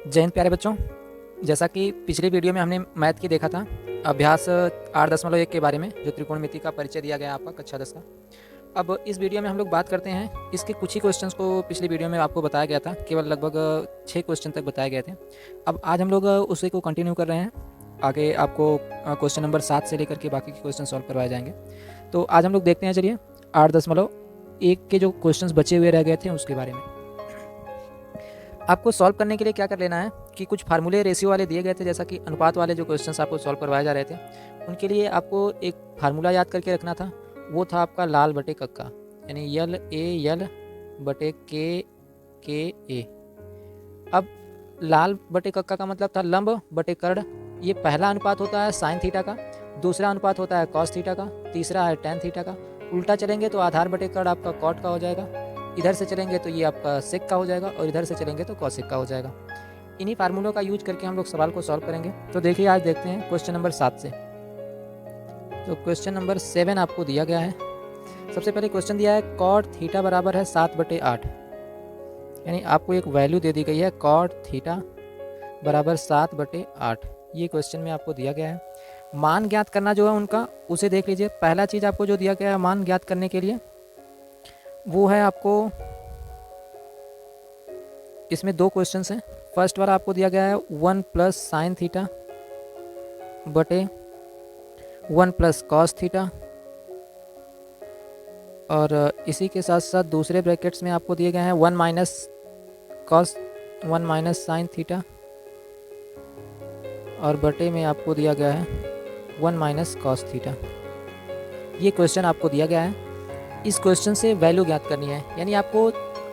जय हिंद प्यारे बच्चों। जैसा कि पिछले वीडियो में हमने मैथ की देखा था, अभ्यास 8.1 के बारे में, जो त्रिकोणमिति का परिचय दिया गया आपका कक्षा 10 का। अब इस वीडियो में हम लोग बात करते हैं इसके कुछ ही क्वेश्चंस को पिछली वीडियो में आपको बताया गया था, केवल लगभग 6 क्वेश्चन तक बताए गए थे। अब आज हम लोग उसी को कंटिन्यू कर रहे हैं। आगे आपको क्वेश्चन नंबर 7 से लेकर के बाकी के क्वेश्चन सॉल्व करवाए जाएंगे। तो आज हम लोग देखते हैं, चलिए 8.1 के जो क्वेश्चन बचे हुए रह गए थे उसके बारे में। आपको सॉल्व करने के लिए क्या कर लेना है कि कुछ फार्मूले रेशियो वाले दिए गए थे, जैसा कि अनुपात वाले जो क्वेश्चंस आपको सॉल्व करवाए जा रहे थे, उनके लिए आपको एक फार्मूला याद करके रखना था। वो था आपका लाल बटे कक्का, यानी यल ए यल बटे के ए। अब लाल बटे कक्का का मतलब था लंब बटे कर्ण। ये पहला अनुपात होता है साइन थीटा का, दूसरा अनुपात होता है कॉस थीटा का, तीसरा है टेन थीटा का। उल्टा चलेंगे तो आधार बटे कर्ण आपका कॉट का हो जाएगा, इधर से चलेंगे तो ये आपका सेक का हो जाएगा, और इधर से चलेंगे तो कॉसेक का हो जाएगा। इन्हीं फार्मूलों का यूज करके हम लोग सवाल को सॉल्व करेंगे। तो देखिए, आज देखते हैं क्वेश्चन नंबर 7 से। तो क्वेश्चन नंबर 7 आपको दिया गया है। सबसे पहले क्वेश्चन दिया है कॉट थीटा बराबर है 7/8, यानी आपको एक वैल्यू दे दी गई है कॉट थीटा बराबर 7/8। ये क्वेश्चन में आपको दिया गया है। मान ज्ञात करना जो है उनका, उसे देख लीजिए। पहला चीज़ आपको जो दिया गया है मान ज्ञात करने के लिए, वो है आपको, इसमें दो क्वेश्चंस हैं। फर्स्ट वाला आपको दिया गया है 1 प्लस साइन थीटा बटे 1 प्लस कॉस थीटा, और इसी के साथ साथ दूसरे ब्रैकेट्स में आपको दिए गए हैं 1 minus cos 1 minus sine theta, और बटे में आपको दिया गया है 1 माइनस कॉस थीटा। ये क्वेश्चन आपको दिया गया है। इस क्वेश्चन से वैल्यू ज्ञात करनी है, यानी आपको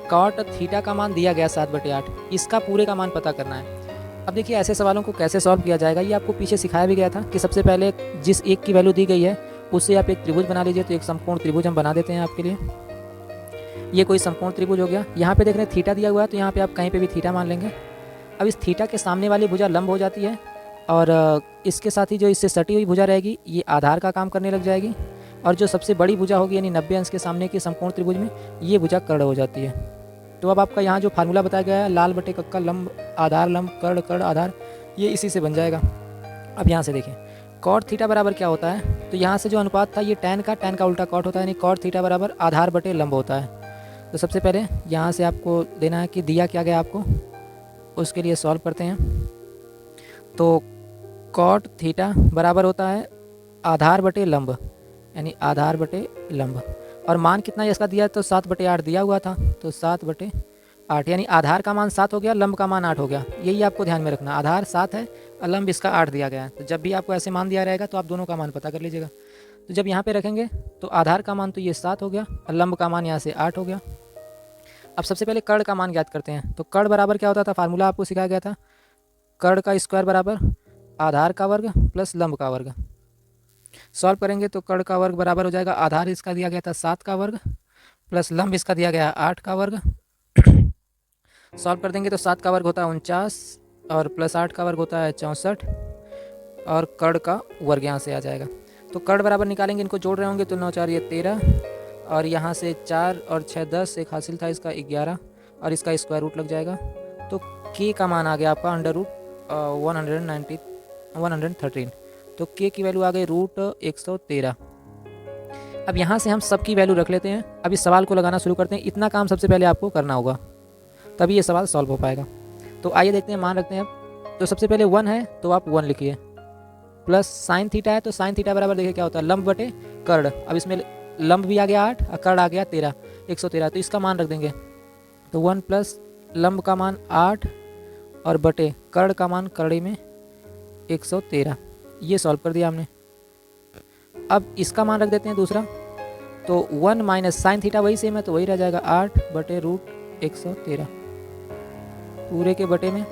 कॉट थीटा का मान दिया गया 7/8, इसका पूरे का मान पता करना है। अब देखिए, ऐसे सवालों को कैसे सॉल्व किया जाएगा, ये आपको पीछे सिखाया भी गया था कि सबसे पहले जिस एक की वैल्यू दी गई है उससे आप एक त्रिभुज बना लीजिए। तो एक समकोण त्रिभुज हम बना देते हैं आपके लिए। ये कोई समकोण त्रिभुज हो गया। यहाँ पे देख रहे हैं थीटा दिया हुआ है, तो यहाँ पे आप कहीं पे भी थीटा मान लेंगे। अब इस थीटा के सामने वाली भुजा लंब हो जाती है, और इसके साथ ही जो इससे सटी हुई भुजा रहेगी ये आधार का काम करने लग जाएगी, और जो सबसे बड़ी भुजा होगी यानी 90 अंश के सामने की समकोण त्रिभुज में, ये भुजा कर्ण हो जाती है। तो अब आपका यहाँ जो फार्मूला बताया गया है लाल बटे कक्का लंब आधार लंब कर्ण कर्ण आधार, ये इसी से बन जाएगा। अब यहाँ से देखें कॉट थीटा बराबर क्या होता है, तो यहाँ से जो अनुपात था ये टेन का उल्टा कॉट होता है, यानी कॉट थीटा बराबर आधार बटे लंब होता है। तो सबसे पहले यहाँ से आपको देना है कि दिया क्या गया आपको, उसके लिए सॉल्व करते हैं। तो कॉट थीटा बराबर होता है आधार बटे लंब, यानी आधार बटे लंब, और मान कितना इसका दिया है, तो 7/8 दिया हुआ था, तो 7/8, यानी आधार का मान 7 हो गया, लंब का मान 8 हो गया। यही आपको ध्यान में रखना, आधार 7 है और लंब इसका 8 दिया गया है। तो जब भी आपको ऐसे मान दिया रहेगा तो आप दोनों का मान पता कर लीजिएगा। तो जब यहाँ पे रखेंगे तो आधार का मान तो ये 7 हो गया, और लंब का मान यहाँ से 8 हो गया। अब सबसे पहले कर्ण का मान ज्ञात करते हैं। तो कर्ण बराबर क्या होता था, फार्मूला आपको सिखाया गया था, कर्ण का स्क्वायर बराबर आधार का वर्ग प्लस लंब का वर्ग। सॉल्व करेंगे तो कर्ण का वर्ग बराबर हो जाएगा, आधार इसका दिया गया था 7 का वर्ग प्लस लंब इसका दिया गया 8 का वर्ग। सॉल्व कर देंगे तो 7 का वर्ग होता है 49, और प्लस 8 का वर्ग होता है 64, और कर्ण का वर्ग यहाँ से आ जाएगा। तो कर्ण बराबर निकालेंगे, इनको जोड़ रहे होंगे तो 9 4 ये 13, और यहाँ से 4 और 6 10, एक हासिल था इसका 11, और इसका स्क्वायर रूट लग जाएगा। तो के का मान आ गया आपका √113। तो के की वैल्यू आ गई √113। अब यहाँ से हम सब की वैल्यू रख लेते हैं। अब इस सवाल को लगाना शुरू करते हैं। इतना काम सबसे पहले आपको करना होगा, तभी ये सवाल सॉल्व हो पाएगा। तो आइए देखते हैं, मान रखते हैं अब। तो सबसे पहले 1 है तो आप 1 लिखिए, प्लस साइन थीटा है तो साइन थीटा बराबर देखिए क्या होता है, लंब बटे कर्ण। अब इसमें लंब भी आ गया 8 और कर्ण आ गया 13, 113, तो इसका मान रख देंगे। तो 1 प्लस लंब का मान 8 और बटे कर्ण का मान कर्ण में 113। ये सॉल्व कर दिया हमने। अब इसका मान रख देते हैं दूसरा। तो 1 माइनस साइन थीटा वही सेम है, तो वही रह जाएगा 8/√113 पूरे के बटे में।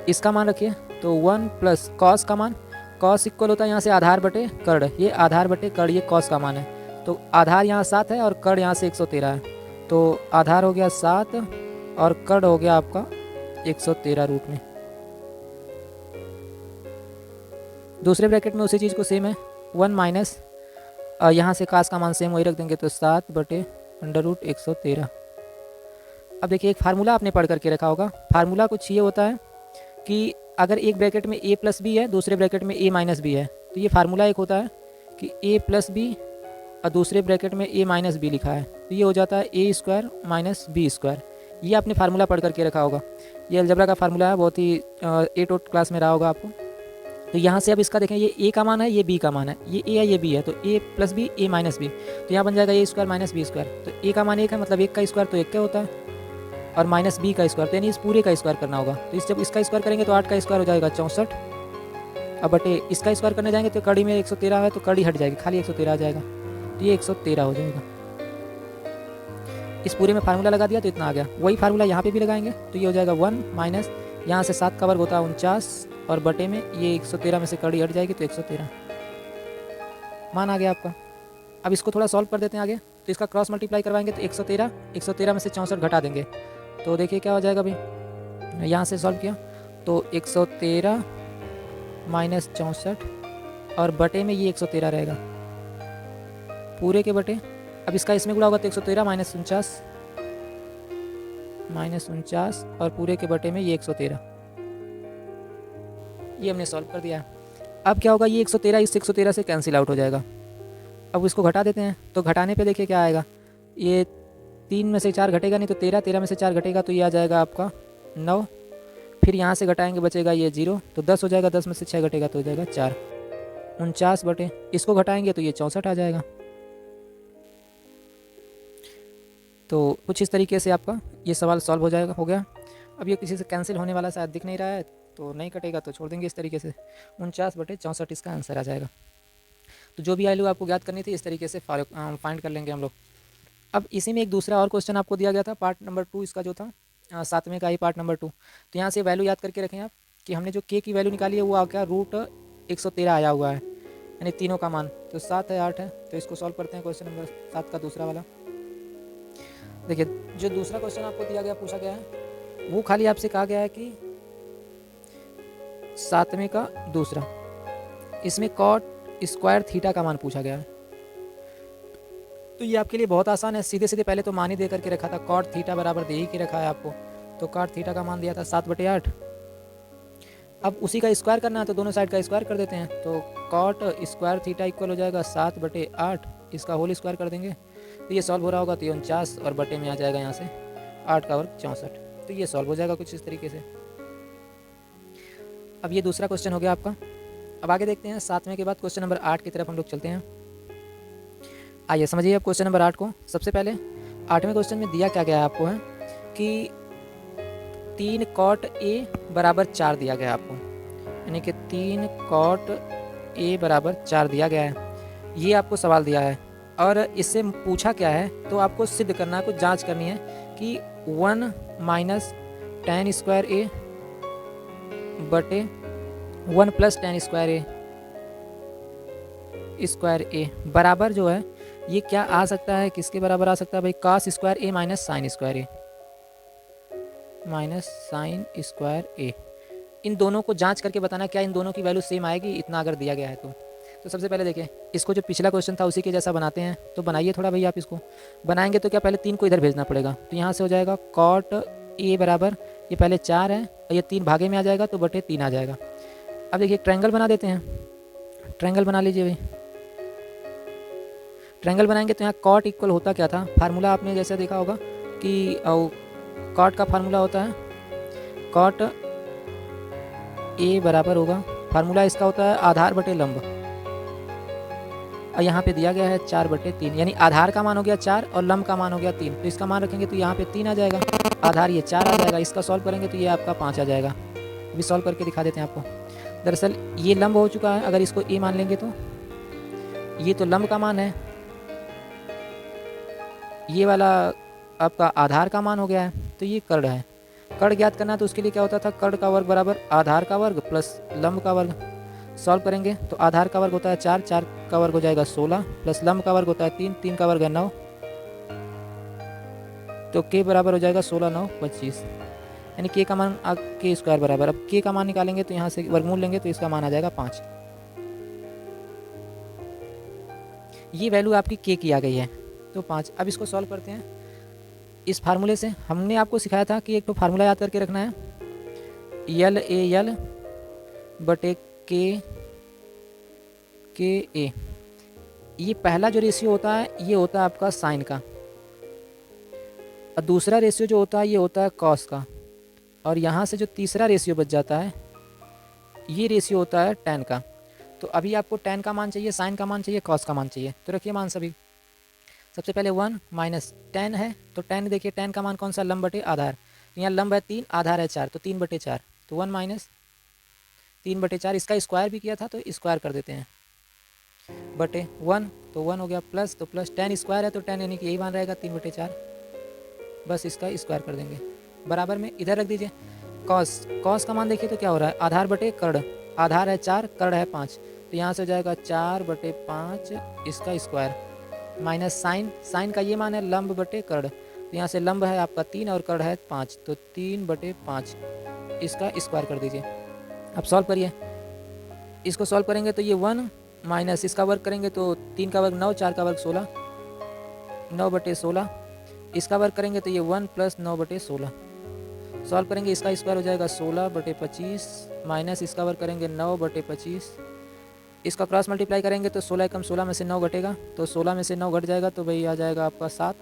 इसका मान रखिए, तो 1 प्लस कॉस का मान, कॉस इक्वल होता है यहाँ से आधार बटे कर्ण, ये आधार बटे कर्ण, ये कॉस का मान है। तो आधार यहाँ 7 है और कर्ण यहाँ से 113 है, तो आधार हो गया 7 और कर्ण हो गया आपका 113 रूट में। दूसरे ब्रैकेट में उसी चीज़ को सेम है, 1 माइनस यहाँ से कास का मान सेम वही रख देंगे, तो 7/√113। अब देखिए, एक फार्मूला आपने पढ़ करके रखा होगा। फार्मूला कुछ ये होता है कि अगर एक ब्रैकेट में a प्लस बी है, दूसरे ब्रैकेट में a माइनस बी है, तो ये फार्मूला एक होता है कि a प्लस बी और दूसरे ब्रैकेट में a माइनस बी लिखा है, तो ये हो जाता है a square minus B square. ये आपने फार्मूला पढ़ करके रखा होगा, ये अलजबरा का फार्मूला है, बहुत ही 8th क्लास में रहा होगा आपको। तो यहाँ से अब इसका देखें, ये a का मान है, ये b का मान है, ये a है, ये b है, तो a plus B a minus B, तो यहाँ बन जाएगा a square minus B square. तो a का मान 1 है, मतलब 1 का स्क्वायर तो 1 का होता है, और माइनस बी का स्क्वायर, तो यानी इस पूरे का स्क्वायर करना होगा। तो जब इसका स्क्वायर करेंगे तो 8 का स्क्वायर हो जाएगा 64, अब बटे इसका स्क्वायर करने जाएंगे तो कड़ी में 113 है, तो कड़ी हट जाएगी, खाली 113 आ जाएगा, तो ये 113 हो जाएगा। इस पूरे में फार्मूला लगा दिया तो इतना आ गया। वही फार्मूला यहाँ पे भी लगाएंगे तो ये हो जाएगा 1 माइनस, यहाँ से 7 का वर्ग होता है 49, और बटे में ये 113 में से कड़ी हट जाएगी तो 113 मान आ गया आपका। अब इसको थोड़ा सॉल्व कर देते हैं आगे, तो इसका क्रॉस मल्टीप्लाई करवाएंगे तो 113 में से 64 घटा देंगे, तो देखिए क्या हो जाएगा भाई। यहाँ से सॉल्व किया तो 113 माइनस 64, और बटे में ये 113 रहेगा पूरे के बटे। अब इसका इसमें गुणा होगा तो 113 माइनस 49 और पूरे के बटे में ये 113। ये हमने सॉल्व कर दिया। अब क्या होगा, ये 113 इस 113 से कैंसिल आउट हो जाएगा। अब इसको घटा देते हैं, तो घटाने पे देखिए क्या आएगा, ये 3 में से 4 घटेगा नहीं तो 13 में से 4 घटेगा तो ये आ जाएगा आपका 9, फिर यहाँ से घटाएंगे बचेगा ये 0, तो 10 हो जाएगा, 10 में से 6 घटेगा तो हो जाएगा 4, 49 बटे इसको घटाएंगे तो ये 64 आ जाएगा। तो कुछ इस तरीके से आपका ये सवाल सॉल्व हो गया। अब ये किसी से कैंसिल होने वाला शायद दिख नहीं रहा है, तो नहीं कटेगा तो छोड़ देंगे इस तरीके से, 49 बटे 64 इसका आंसर आ जाएगा। तो जो भी वैल्यू आपको ज्ञात करनी थी इस तरीके से फाइंड कर लेंगे हम लोग। अब इसी में एक दूसरा और क्वेश्चन आपको दिया गया था, पार्ट नंबर 2 इसका जो था 7वें का ही पार्ट नंबर 2। तो यहाँ से वैल्यू याद करके रखें आप कि हमने जो k की वैल्यू निकाली है वो आ गया √113 आया हुआ है, यानी तीनों का मान, तो 7 है 8 है। तो इसको सॉल्व करते हैं, क्वेश्चन नंबर 7 का दूसरा वाला। देखिए जो दूसरा क्वेश्चन आपको दिया गया, पूछा गया है, वो खाली आपसे कहा गया है कि 7वें का दूसरा, इसमें कॉट स्क्वायर थीटा का मान पूछा गया है। तो ये आपके लिए बहुत आसान है, सीधे सीधे पहले तो मान ही दे करके रखा था, कॉट थीटा बराबर दे ही के रखा है आपको, तो कॉट थीटा का मान दिया था 7/8। अब उसी का स्क्वायर करना है तो दोनों साइड का स्क्वायर कर देते हैं, तो कॉट स्क्वायर थीटा इक्वल हो जाएगा 7/8, इसका होल स्क्वायर कर देंगे तो ये सॉल्व हो रहा होगा, तो 49 और बटे में आ जाएगा यहाँ से 8 का वर्ग 64, तो ये सॉल्व हो जाएगा कुछ इस तरीके से। अब ये दूसरा क्वेश्चन हो गया आपका। अब आगे देखते हैं 7वें के बाद क्वेश्चन नंबर 8 की तरफ हम लोग चलते हैं। आइए समझिए अब क्वेश्चन नंबर 8 को। सबसे पहले 8वें क्वेश्चन में दिया क्या गया है आपको है कि 3 कॉट ए बराबर 4 दिया गया है आपको, यानी कि 3 कॉट ए बराबर 4 दिया गया है, ये आपको सवाल दिया है। और इससे पूछा क्या है, तो आपको सिद्ध करना है, कुछ जांच करनी है कि 1 माइनस tan स्क्वायर ए बटे 1 प्लस tan स्क्वायर ए बराबर जो है ये क्या आ सकता है, किसके बराबर आ सकता है भाई, cos स्क्वायर ए माइनस साइन स्क्वायर ए। इन दोनों को जांच करके बताना क्या इन दोनों की वैल्यू सेम आएगी, इतना अगर दिया गया है तो सबसे पहले देखिए इसको, जो पिछला क्वेश्चन था उसी के जैसा बनाते हैं, तो बनाइए थोड़ा भैया। आप इसको बनाएंगे तो क्या, पहले 3 को इधर भेजना पड़ेगा, तो यहाँ से हो जाएगा कॉट ए बराबर, ये पहले 4 है और ये 3 भागे में आ जाएगा तो बटे 3 आ जाएगा। अब देखिए ट्रायंगल बना देते हैं, ट्रायंगल बना लीजिए भाई। ट्रायंगल बनाएंगे तो यहाँ कॉट इक्वल होता क्या था, फार्मूला आपने जैसे देखा होगा कि कॉट का फार्मूला होता है कॉट ए बराबर होगा, फार्मूला इसका होता है आधार बटे लंब, और यहाँ पे दिया गया है 4/3, यानी आधार का मान हो गया 4 और लंब का मान हो गया 3, तो इसका मान रखेंगे तो यहाँ पे 3 आ जाएगा, आधार ये 4 आ जाएगा, इसका सॉल्व करेंगे तो ये आपका 5 आ जाएगा। अभी सॉल्व करके दिखा देते हैं आपको। दरअसल ये लंब हो चुका है, अगर इसको ए मान लेंगे तो ये तो लंब का मान है, ये वाला आपका आधार का मान हो गया है, तो ये कर्ण है। कर्ण ज्ञात करना तो उसके लिए क्या होता था, कर्ण का वर्ग बराबर आधार का वर्ग प्लस लंब का वर्ग। सॉल्व करेंगे तो आधार का वर्ग होता है 4, 4 का वर्ग हो जाएगा 16, प्लस लंब का वर्ग होता है 3, 3 का वर्ग है 9, तो k बराबर हो जाएगा 16, 9, 25, यानी k का मान k स्क्वायर बराबर। अब k का मान निकालेंगे तो यहाँ से वर्गमूल लेंगे तो इसका मान आ जाएगा 5। ये वैल्यू आपकी k की आ गई है, तो 5। अब इसको सॉल्व करते हैं इस फार्मूले से। हमने आपको सिखाया था कि एक तो फार्मूला याद करके रखना है यल ए यल बटे के ए। ये पहला जो रेशियो होता है ये होता है आपका साइन का, और दूसरा रेशियो जो होता है ये होता है कॉस का, और यहाँ से जो तीसरा रेशियो बच जाता है ये रेशियो होता है टेन का। तो अभी आपको टेन का मान चाहिए, साइन का मान चाहिए, कॉस का मान चाहिए। तो रखिए मान सभी। सबसे पहले 1 माइनस टेन है, तो टेन देखिए टेन का मान कौन सा, लंब बटे आधार। यहाँ लंब है 3, आधार है 4, तो 3 बटे 4, तो 1 माइनस 3 बटे 4। इसका स्क्वायर भी किया था तो स्क्वायर कर देते हैं, बटे 1, तो 1 हो गया, प्लस तो प्लस 10 स्क्वायर है तो 10 यानी कि यही मान रहेगा 3 बटे 4, बस इसका स्क्वायर कर देंगे। बराबर में इधर रख दीजिए। कॉस का मान देखिए तो क्या हो रहा है, आधार बटे कर्ण, आधार है 4, कर्ण है 5, तो यहाँ से हो जाएगा 4 बटे 5 इसका स्क्वायर, माइनस साइन का ये मान है लंब बटे कर्ण, तो यहाँ से लंब है आपका 3 और कर्ण है 5, तो 3 बटे 5 इसका स्क्वायर कर दीजिए। अब सॉल्व करिए, इसको सॉल्व करेंगे तो ये 1 माइनस इसका वर्ग करेंगे तो 3 का वर्ग 9, 4 का वर्ग 16, 9 बटे 16, इसका वर्ग करेंगे तो ये 1 प्लस 9 बटे 16। सॉल्व करेंगे, इसका स्क्वायर हो जाएगा 16 बटे 25, माइनस इसका वर्ग करेंगे 9 बटे 25, इसका क्रॉस मल्टीप्लाई करेंगे तो 16 कम 16 में से 9 घटेगा, तो 16 में से 9 घट जाएगा तो भाई आ जाएगा आपका 7,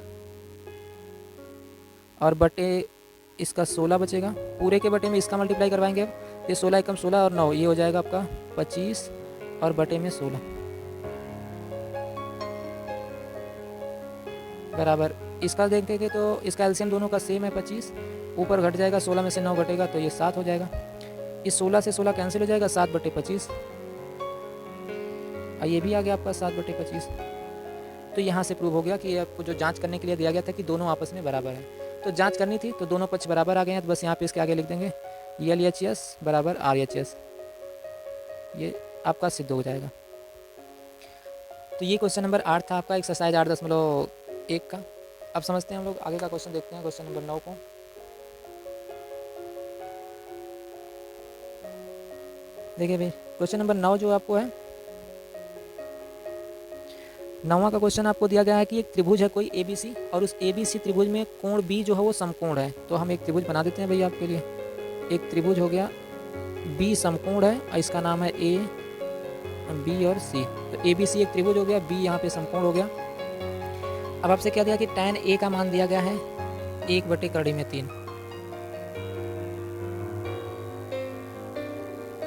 और बटे इसका 16 बचेगा, पूरे के बटे में इसका मल्टीप्लाई करवाएंगे। अब ये 16 कम 16 और 9, ये हो जाएगा आपका 25 और बटे में 16 बराबर। इसका देखेंगे तो इसका एलसीएम दोनों का सेम है 25, ऊपर घट जाएगा 16 में से 9 घटेगा तो ये 7 हो जाएगा। इस 16 से 16 कैंसिल हो जाएगा, 7 बटे 25, और ये भी आ गया आपका 7 बटे 25। तो यहाँ से प्रूव हो गया कि आपको जो जांच करने के लिए दिया गया था कि दोनों आपस में बराबर है, तो जांच करनी थी तो दोनों पक्ष बराबर आ गए हैं, तो बस यहाँ पे इसके आगे लिख देंगे LHS बराबर RHS, ये आपका सिद्ध हो जाएगा। तो ये क्वेश्चन नंबर 8 था आपका एक्सरसाइज 8.1 का। अब समझते हैं हम लोग आगे का क्वेश्चन, देखते हैं क्वेश्चन नंबर 9 को। देखिए भाई क्वेश्चन नंबर 9 जो आपको है, 9वां का क्वेश्चन आपको दिया गया है कि एक त्रिभुज है कोई ABC, और उस ABC त्रिभुज में कोण B जो है वो समकोण है। तो हम एक त्रिभुज बना देते हैं भाई आपके लिए। एक त्रिभुज हो गया B समकोण है, और इसका नाम है A, B और C। तो ABC एक त्रिभुज हो गया, B यहाँ पे समकोण हो गया। अब आपसे क्या दिया कि tan A का मान दिया गया है 1 बटे कड़ी में 3,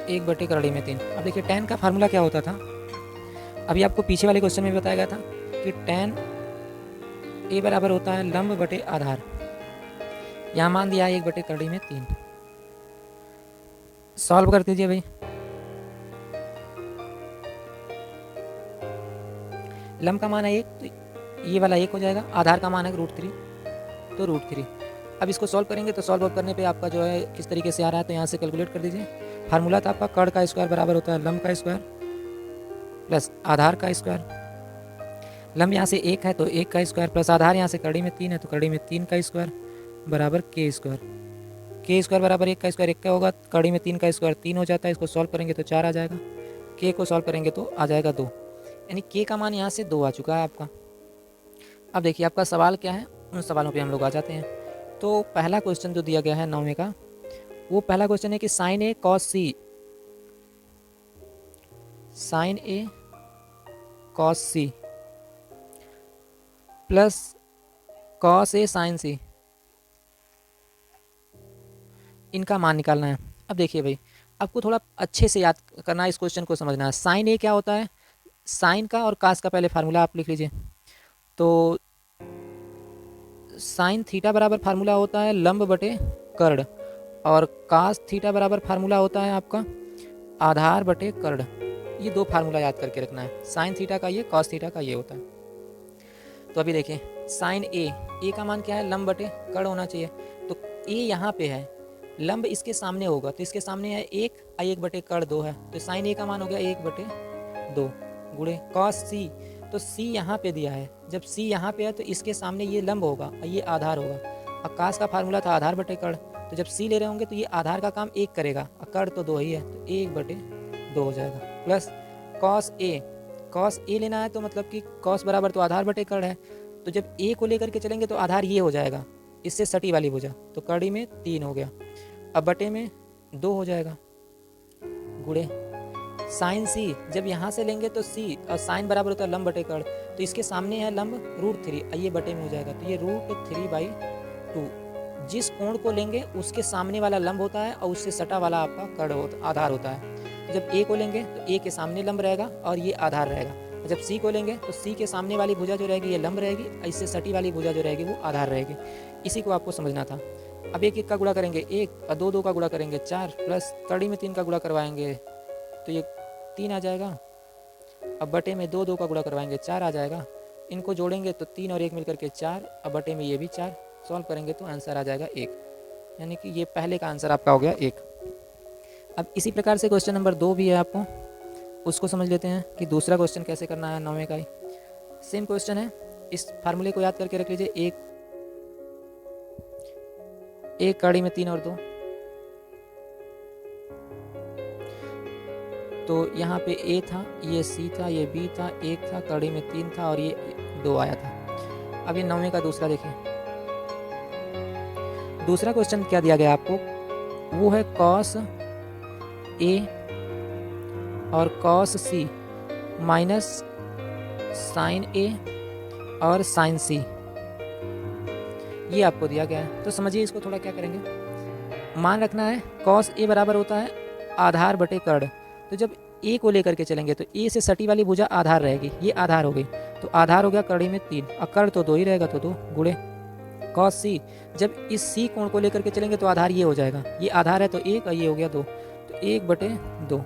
1 बटे कड़ी में 3। अब देखिए tan का फार्मूला क्या होता था, अभी आपको पीछे वाले क्वेश्चन में बताया गया था कि tan A बराबर होता है लंब बटे आधार, यहाँ मान दिया है 1 बटे कड़ी में 3। सॉल्व कर दीजिए भाई। लंब का मान है 1, तो ये वाला 1 हो जाएगा, आधार का मान है √3, तो √3। अब इसको सॉल्व करेंगे तो सॉल्व करने पे आपका जो है किस तरीके से आ रहा है, तो यहाँ से कैलकुलेट कर दीजिए। फार्मूला था आपका कर्ण का स्क्वायर बराबर होता है लंब का स्क्वायर प्लस आधार का स्क्वायर। लंब यहाँ से 1 है तो 1 का स्क्वायर, प्लस आधार यहाँ से कड़ी में 3 है तो कड़ी में 3 का स्क्वायर बराबर के स्क्वायर। के स्क्वायर बराबर 1 का स्क्वायर 1 का होगा, कड़ी में 3 का स्क्वायर 3 हो जाता है। इसको सॉल्व करेंगे तो 4 आ जाएगा, के को सॉल्व करेंगे तो आ जाएगा 2, यानी के का मान यहाँ से 2 आ चुका है आपका। अब देखिए आपका सवाल क्या है, उन सवालों पे हम लोग आ जाते हैं। तो पहला क्वेश्चन जो दिया गया है 9वें का, वो पहला क्वेश्चन है कि sine A cos C, sine A cos C plus cos A sin C, इनका मान निकालना है। अब देखिए भाई आपको थोड़ा अच्छे से याद करना है, इस क्वेश्चन को समझना है। साइन A क्या होता है, साइन का और कास का पहले फार्मूला आप लिख लीजिए। तो साइन थीटा बराबर फार्मूला होता है लंब बटे कर्ण, और कास थीटा बराबर फार्मूला होता है आपका आधार बटे कर्ण। ये दो फार्मूला याद करके रखना है, साइन थीटा का ये, कॉस थीटा का ये होता है। तो अभी देखिए साइन ए का मान क्या है, लंब बटे कर्ण होना चाहिए। तो ए यहाँ पे है, लंब इसके सामने होगा तो इसके सामने है 1, 1 बटे कर्ण 2 है, तो साइन ए का मान हो गया 1 बटे 2 गुणे कॉस सी। तो सी यहाँ पे दिया है, जब सी यहाँ पे है तो इसके सामने ये लंब होगा और ये आधार होगा। और कास का फार्मूला था आधार बटे कर्ण, तो जब सी ले रहे होंगे तो ये आधार का काम 1 करेगा और कर्ण तो 2 ही है, तो 1 बटे 2 हो जाएगा। प्लस कॉस ए लेना है तो मतलब कि कॉस बराबर तो आधार बटे कर्ण है, तो जब ए को लेकर के चलेंगे तो आधार ये हो जाएगा, इससे सटी वाली भुजा, तो कड़ी में 3 हो गया। अब बटे में 2 हो जाएगा, गुणे साइन सी, जब यहाँ से लेंगे तो सी और साइन बराबर होता है लंब बटे कर्ण, तो इसके सामने है लंब √3, ये बटे में हो जाएगा, तो ये √3/2। जिस कोण को लेंगे उसके सामने वाला लंब होता है और उससे सटा वाला आपका कर्ण आधार होता है। तो जब ए को लेंगे तो ए के सामने लंब रहेगा और ये आधार रहेगा, और जब सी को लेंगे तो सी के सामने वाली भुजा जो रहेगी ये लंब रहेगी, इससे सटी वाली भुजा जो रहेगी वो आधार रहेगी। इसी को आपको समझना था। अब 1 1 का गुणा करेंगे 1, और 2 2 का गुणा करेंगे 4, प्लस कड़ी में 3 का गुणा करवाएंगे तो ये 3 आ जाएगा। अब बटे में 2 2 का गुणा करवाएंगे 4 आ जाएगा। इनको जोड़ेंगे तो 3 और 1 मिलकर के 4, अब बटे में ये भी 4, सॉल्व करेंगे तो आंसर आ जाएगा 1, यानी कि ये पहले का आंसर आपका हो गया 1। अब इसी प्रकार से क्वेश्चन नंबर 2 भी है, आपको उसको समझ लेते हैं कि दूसरा क्वेश्चन कैसे करना है। 9वें का ही सेम क्वेश्चन है, इस फार्मूले को याद करके रख लीजिए। एक कड़ी में 3 और 2, तो यहाँ पे ए था, ये सी था, ये बी था, 1 था, कड़ी में 3 था और ये 2 आया था। अब ये 9वें का दूसरा देखिए, दूसरा क्वेश्चन क्या दिया गया आपको, वो है कॉस ए और कॉस सी माइनस साइन ए और साइन सी, ये आपको दिया गया है। तो समझिए इसको थोड़ा क्या करेंगे, मान रखना है कॉस ए बराबर होता है आधार बटे कर्ण, तो जब ए को लेकर के चलेंगे तो ए से सटी वाली भुजा आधार रहेगी, ये आधार हो गई, तो आधार हो गया कड़ी में 3 और कर्ण तो 2 ही रहेगा, तो 2 गुणे कॉस सी, जब इस सी कोण को लेकर के चलेंगे तो आधार ये हो जाएगा, ये आधार है तो 1 और ये हो गया 2, तो 1/2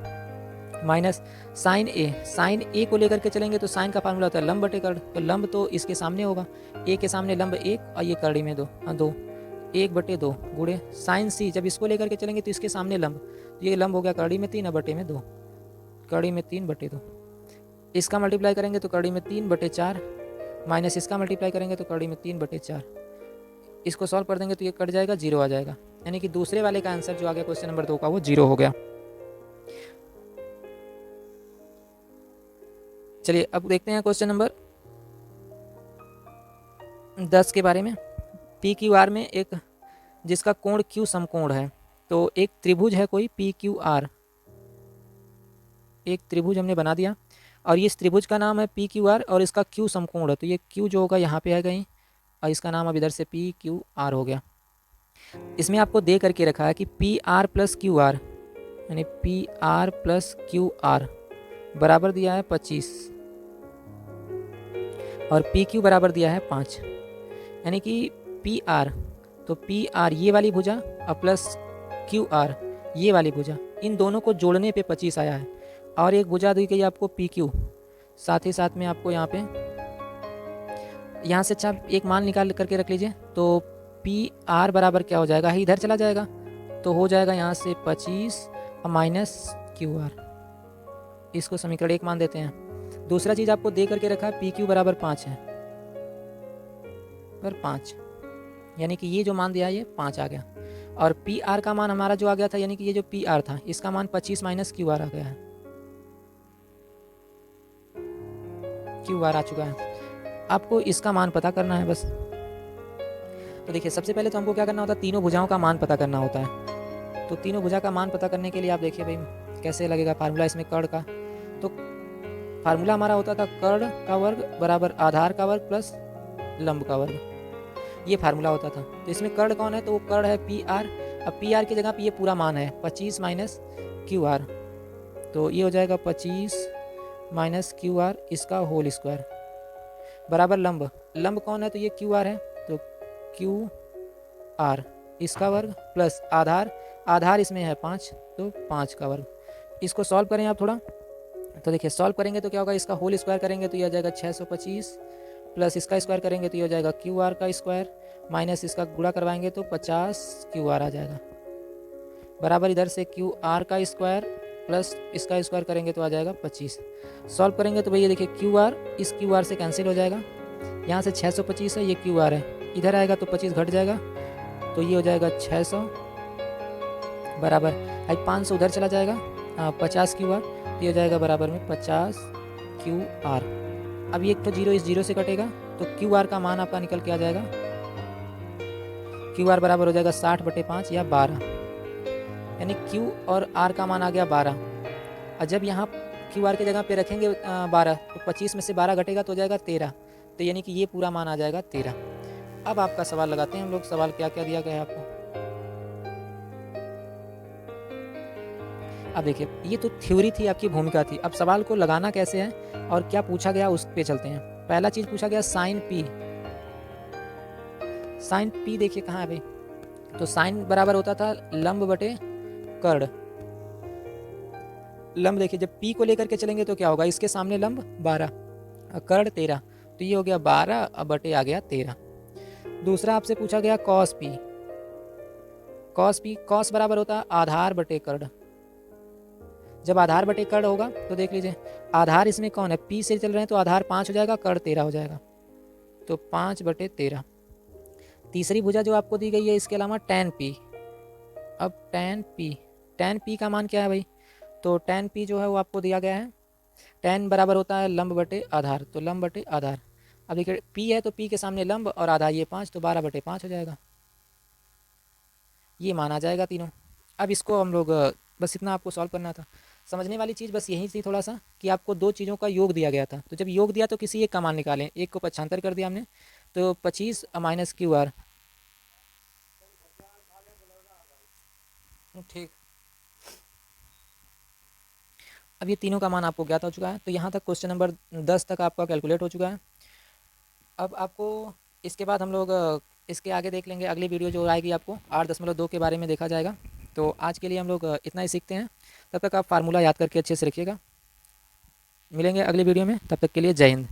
माइनस साइन ए को लेकर के चलेंगे तो साइन का फार्मूला होता है लंब बटे कर्ण, तो लंब तो इसके सामने होगा, ए के सामने लंब 1 और ये कड़ी में 2, 1/2 गुणे साइन सी, जब इसको लेकर के चलेंगे तो इसके सामने लंब, तो ये लंब हो गया कड़ी में 3 और बटे में 2, कड़ी में 3/2, इसका मल्टीप्लाई करेंगे तो कड़ी में 3/4 माइनस इसका मल्टीप्लाई करेंगे तो कड़ी में 3/4, इसको सॉल्व कर देंगे तो ये कट जाएगा, 0 आ जाएगा, यानी कि दूसरे वाले का आंसर जो आ गया क्वेश्चन नंबर 2 का वो 0 हो गया। चलिए अब देखते हैं क्वेश्चन नंबर 10 के बारे में। पी क्यू आर में एक जिसका कोण क्यू समकोण है, तो एक त्रिभुज है कोई पी क्यू आर, एक त्रिभुज हमने बना दिया और ये इस त्रिभुज का नाम है पी क्यू आर और इसका क्यू समकोण है, तो ये क्यू जो होगा यहाँ पे आ गई और इसका नाम अब इधर से पी क्यू आर हो गया। इसमें आपको दे करके रखा है कि P R plus Q R, यानी P R plus Q R बराबर दिया है 25 और पी क्यू बराबर दिया है 5, यानी कि पी आर, तो पी आर ये वाली भुजा और प्लस क्यू आर ये वाली भुजा, इन दोनों को जोड़ने पे 25 आया है, और एक भुजा दी गई आपको पी क्यू, साथ ही साथ में आपको यहाँ पे यहाँ से अच्छा एक मान निकाल करके रख लीजिए, तो पी आर बराबर क्या हो जाएगा, इधर चला जाएगा तो हो जाएगा यहाँ से 25 और माइनस क्यू आर, इसको समीकरण 1 मान देते हैं। दूसरा चीज़ आपको दे करके रखा है पी क्यू बराबर 5 है, पर 5 यानी कि ये जो मान दिया है ये 5 आ गया, और पी आर का मान हमारा जो आ गया था, यानी कि ये जो पी आर था इसका मान 25 माइनस क्यू आर आ गया है, क्यू आर आ चुका है। आपको इसका मान पता करना है बस। तो देखिए सबसे पहले तो हमको क्या करना होता है, तीनों भुजाओं का मान पता करना होता है। तो तीनों भुजा का मान पता करने के लिए आप देखिए भाई कैसे लगेगा फार्मूला इसमें कर्ण का, तो फार्मूला हमारा होता था कर्ण का वर्ग बराबर आधार का वर्ग प्लस लंब का वर्ग, ये फार्मूला होता था। तो इसमें कर्ण कौन है, तो वो कर्ण है पी आर, अब पी आर की जगह पे ये पूरा मान है 25 माइनस क्यू आर, तो ये हो जाएगा 25 माइनस क्यू आर इसका होल स्क्वायर बराबर लंब, लंब कौन है तो ये क्यू आर है, तो क्यू आर इसका वर्ग प्लस आधार, आधार इसमें है 5 तो 5 का वर्ग। इसको सॉल्व करें आप थोड़ा, तो देखिए सॉल्व करेंगे तो क्या होगा, इसका होल स्क्वायर करेंगे तो ये आ जाएगा 625 प्लस इसका स्क्वायर करेंगे तो ये हो जाएगा क्यू आर का स्क्वायर माइनस इसका गुणा करवाएंगे तो 50 क्यू आर आ जाएगा बराबर इधर से क्यू आर का स्क्वायर प्लस इसका स्क्वायर करेंगे तो आ जाएगा 25। सॉल्व करेंगे तो भैया देखिए क्यू आर इस क्यू आर से कैंसिल हो जाएगा, यहाँ से 625 है, ये क्यू आर है, इधर आएगा तो 25 घट जाएगा तो ये हो जाएगा 600 बराबर, अब 500 उधर चला जाएगा 50 क्यू आर, तो ये हो जाएगा बराबर में 50 क्यू आर। अब ये तो जीरो इस जीरो से कटेगा तो क्यू आर का मान आपका निकल के आ जाएगा, क्यू आर बराबर हो जाएगा 60/5 या 12, यानी क्यू और आर का मान आ गया 12। और जब यहाँ क्यू आर की जगह पे रखेंगे 12, तो 25 में से 12 घटेगा तो हो जाएगा 13। तो यानी कि ये पूरा मान आ जाएगा 13। अब आपका सवाल लगाते हैं हम लोग। सवाल क्या क्या दिया गया है आपको। अब देखिए, ये तो थ्योरी थी, आपकी भूमिका थी। अब सवाल को लगाना कैसे है और क्या पूछा गया उस पे चलते हैं। पहला चीज पूछा गया साइन पी। साइन पी देखिए कहाँ है भाई, तो साइन बराबर होता था लंब बटे कर्ण। लंब देखिए, जब पी को लेकर के चलेंगे तो क्या होगा, इसके सामने लंब 12 और कर्ण 13, तो ये हो गया 12 और बटे आ गया 13। दूसरा आपसे पूछा गया cos P. Cos P, cos बराबर होता है आधार बटे कर्ण। जब आधार बटे कर्ण होगा तो देख लीजिए, आधार इसमें कौन है, पी से चल रहे हैं, तो आधार 5 हो जाएगा, कर्ण 13 हो जाएगा, तो 5 बटे 13। तीसरी भुजा जो आपको दी गई है, इसके अलावा tan पी। अब tan पी का मान क्या है भाई, तो tan पी जो है वो आपको दिया गया है, tan बराबर होता है लंब बटे आधार, तो लंब बटे आधार। अब देखिए p है तो p के सामने लंब और आधार ये 5, तो 12 बटे 5 हो जाएगा। ये मान आ जाएगा तीनों। अब इसको हम लोग बस इतना आपको सॉल्व करना था। समझने वाली चीज़ बस यही थी थोड़ा सा, कि आपको दो चीज़ों का योग दिया गया था, तो जब योग दिया तो किसी एक का मान निकालें। एक को पक्षांतर कर दिया हमने, तो 25 माइनस क्यू आर। ठीक। अब ये तीनों का मान आपको ज्ञात हो चुका है, तो यहाँ तक क्वेश्चन नंबर 10 तक आपका कैलकुलेट हो चुका है। अब आपको इसके बाद हम लोग इसके आगे देख लेंगे। अगली वीडियो जो आएगी आपको 8.2 के बारे में देखा जाएगा। तो आज के लिए हम लोग इतना ही सीखते हैं। तब तक आप फार्मूला याद करके अच्छे से रखिएगा। मिलेंगे अगली वीडियो में, तब तक के लिए जय हिंद।